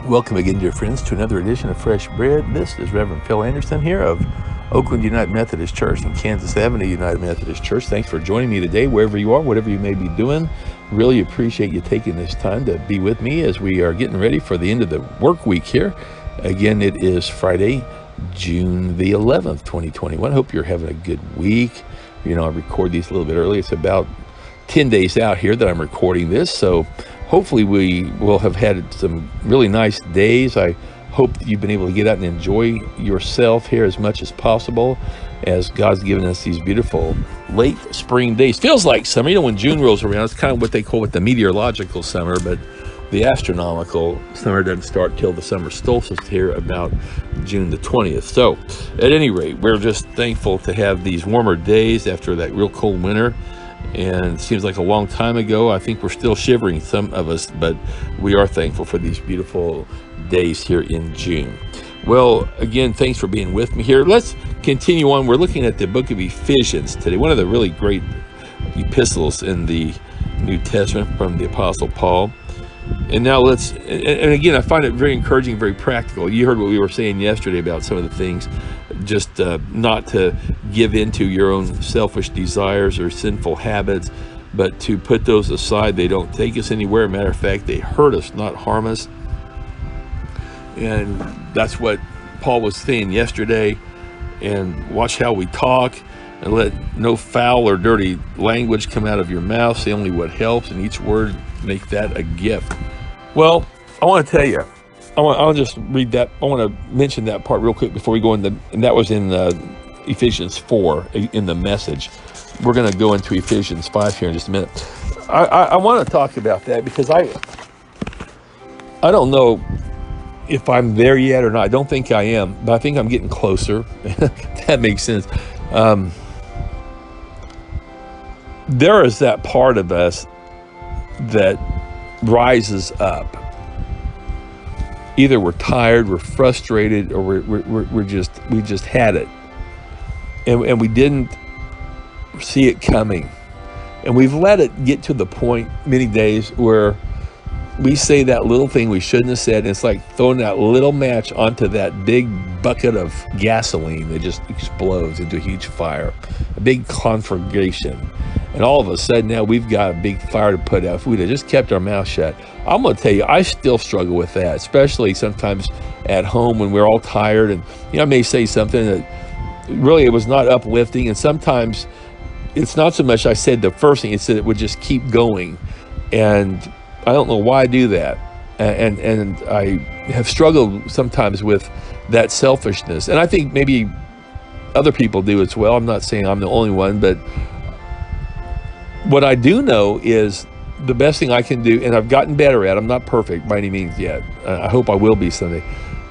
Welcome again, dear friends, to another edition of Fresh Bread. This is Reverend Phil Anderson here of Oakland United Methodist Church and Kansas Avenue United Methodist Church. Thanks for joining me today, wherever you are, whatever you may be doing. Really appreciate you taking this time to be with me as we are getting ready for the end of the work week here. Again, it is Friday, June the 11th, 2021. Hope you're having a good week. You know, I record these a little bit early. It's about 10 days out here that I'm recording this, so hopefully we will have had some really nice days. I hope that you've been able to get out and enjoy yourself here as much as possible, as God's given us these beautiful late spring days. Feels like summer. You know, when June rolls around, it's kind of what they call it the meteorological summer, but the astronomical summer doesn't start till the summer solstice here about June the 20th. So at any rate, we're just thankful to have these warmer days after that real cold winter. And it seems like a long time ago. I think we're still shivering, some of us, but we are thankful for these beautiful days here in June. Well, again, thanks for being with me here. Let's continue on. We're looking at the book of Ephesians today, one of the really great epistles in the New Testament from the Apostle Paul. And now and again, I find it very encouraging, very practical. You heard what we were saying yesterday about some of the things, just not to give into your own selfish desires or sinful habits, but to put those aside. They don't take us anywhere. Matter of fact, they hurt us, not harm us. And that's what Paul was saying yesterday. And watch how we talk, and let no foul or dirty language come out of your mouth. Say only what helps, and each word make that a gift. Well, I want to tell you, I'll just read that. I want to mention that part real quick before we go into, and that was in Ephesians 4 in the Message. We're going to go into Ephesians 5 here in just a minute. I want to talk about that because I don't know if I'm there yet or not. I don't think I am, but I think I'm getting closer. That makes sense. There is that part of us that rises up. Either we're tired, we're frustrated, or we just had it, and we didn't see it coming, and we've let it get to the point many days where we say that little thing we shouldn't have said, and it's like throwing that little match onto that big bucket of gasoline that just explodes into a huge fire, a big conflagration. And all of a sudden now we've got a big fire to put out. If we'd have just kept our mouth shut. I'm going to tell you, I still struggle with that, especially sometimes at home when we're all tired. And I may say something that really it was not uplifting. And sometimes it's not so much I said the first thing, it's that it would just keep going. And I don't know why I do that. And I have struggled sometimes with that selfishness. And I think maybe other people do as well. I'm not saying I'm the only one, but what I do know is the best thing I can do, and I've gotten better at, I'm not perfect by any means yet. I hope I will be someday,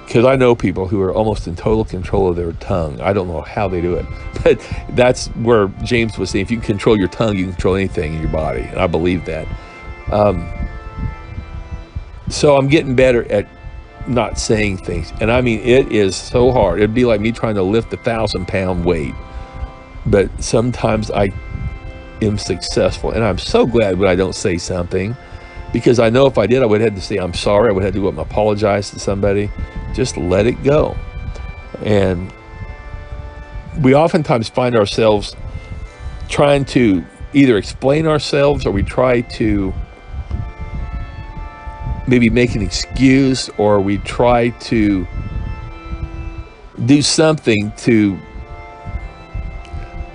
because I know people who are almost in total control of their tongue. I don't know how they do it, but that's where James was saying, if you can control your tongue, you can control anything in your body, and I believe that. So I'm getting better at not saying things, and I mean, it is so hard. It'd be like me trying to lift a 1,000-pound weight, but sometimes I am successful, and I'm so glad when I don't say something, because I know if I did, I would have had to say I'm sorry. I would have to go up and apologize to somebody. Just let it go. And we oftentimes find ourselves trying to either explain ourselves, or we try to maybe make an excuse, or we try to do something to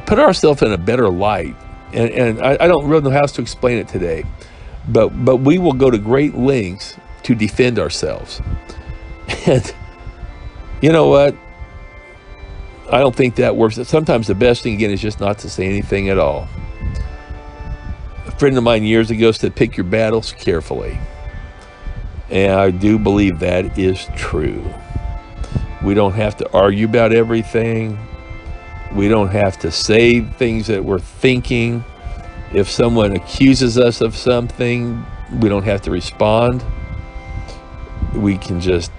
put ourselves in a better light. And I don't really know how else to explain it today, but we will go to great lengths to defend ourselves. And you know what? I don't think that works. Sometimes the best thing, again, is just not to say anything at all. A friend of mine years ago said, pick your battles carefully. And I do believe that is true. We don't have to argue about everything. We don't have to say things that we're thinking. If someone accuses us of something, we don't have to respond. We can just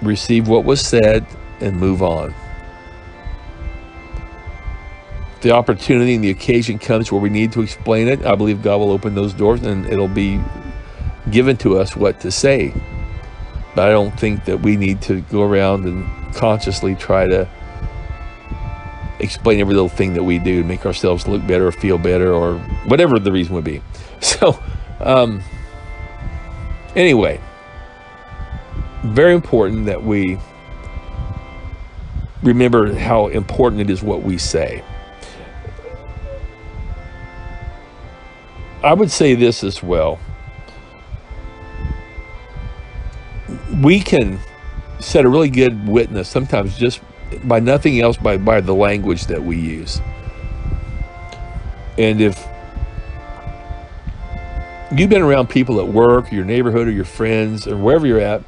receive what was said and move on. The opportunity and the occasion comes where we need to explain it, I believe God will open those doors, and it'll be given to us what to say. But I don't think that we need to go around and consciously try to explain every little thing that we do to make ourselves look better or feel better or whatever the reason would be. So, anyway, very important that we remember how important it is what we say. I would say this as well. We can set a really good witness sometimes just by nothing else, by the language that we use. And if you've been around people at work, your neighborhood, or your friends, or wherever you're at,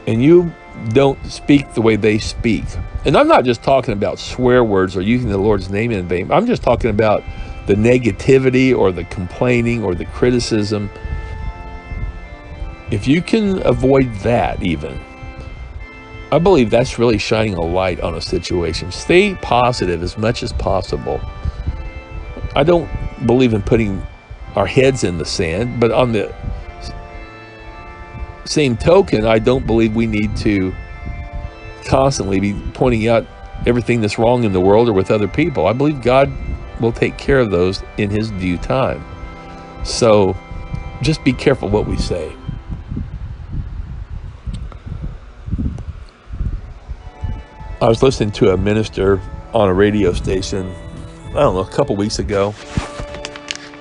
and you don't speak the way they speak, and I'm not just talking about swear words or using the Lord's name in vain, I'm just talking about the negativity or the complaining or the criticism. If you can avoid that even, I believe that's really shining a light on a situation. Stay positive as much as possible. I don't believe in putting our heads in the sand, but on the same token, I don't believe we need to constantly be pointing out everything that's wrong in the world or with other people. I believe God will take care of those in His due time. So just be careful what we say. I was listening to a minister on a radio station, I don't know, a couple weeks ago,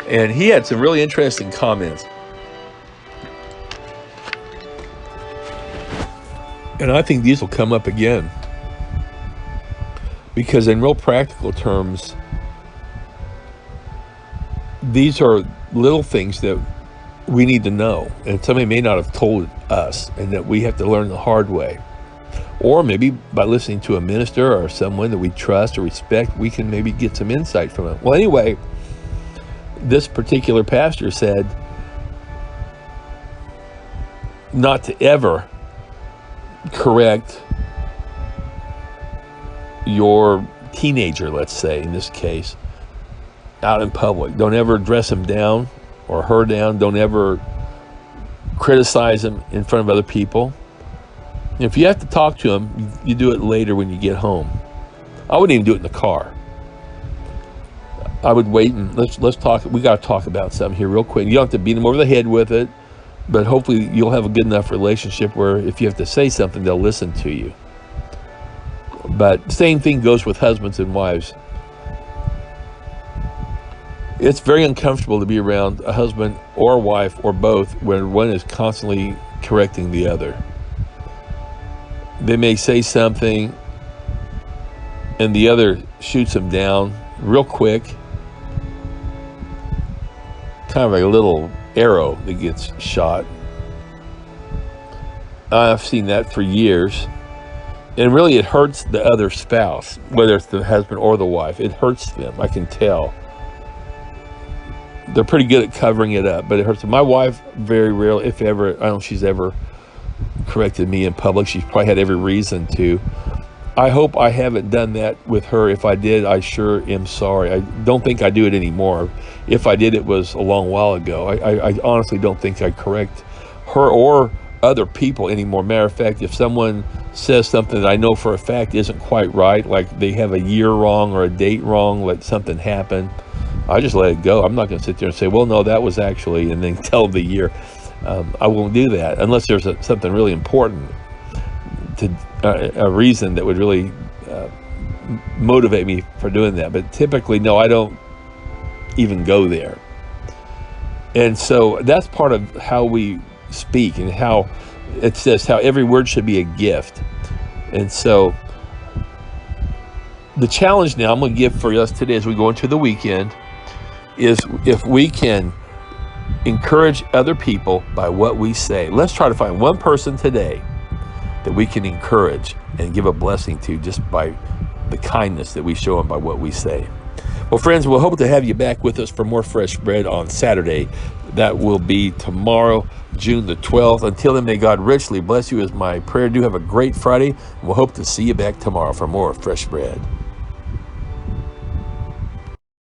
and he had some really interesting comments. And I think these will come up again, because in real practical terms, these are little things that we need to know, and somebody may not have told us, and that we have to learn the hard way. Or maybe by listening to a minister or someone that we trust or respect, we can maybe get some insight from it. Well, anyway, this particular pastor said not to ever correct your teenager, let's say, in this case, out in public. Don't ever dress him down or her down. Don't ever criticize him in front of other people. If you have to talk to him, you do it later when you get home. I wouldn't even do it in the car. I would wait and let's talk. We got to talk about something here real quick. You don't have to beat them over the head with it, but hopefully you'll have a good enough relationship where if you have to say something, they'll listen to you. But same thing goes with husbands and wives. It's very uncomfortable to be around a husband or a wife or both when one is constantly correcting the other. They may say something and the other shoots them down real quick, kind of like a little arrow that gets shot. I've seen that for years, and really it hurts the other spouse, whether it's the husband or the wife. It hurts them, I can tell. They're pretty good at covering it up, but it hurts them. My wife, very rarely, if ever, I don't know if she's ever corrected me in public. She's probably had every reason to. I hope I haven't done that with her. If I did, I sure am sorry. I don't think I do it anymore. If I did, it was a long while ago. I honestly don't think I correct her or other people anymore. Matter of fact, if someone says something that I know for a fact isn't quite right, like they have a year wrong or a date wrong, like something happened, I just let it go. I'm not going to sit there and say, well, no, that was actually, and then tell the year. I won't do that unless there's something really important, a reason that would really motivate me for doing that. But typically, no, I don't even go there. And so that's part of how we speak, and how it says how every word should be a gift. And so the challenge now I'm going to give for us today as we go into the weekend is if we can encourage other people by what we say. Let's try to find one person today that we can encourage and give a blessing to just by the kindness that we show them by what we say. Well, friends, we'll hope to have you back with us for more Fresh Bread on Saturday. That will be tomorrow, June the 12th. Until then, may God richly bless you is my prayer. Do have a great Friday, and we'll hope to see you back tomorrow for more Fresh Bread.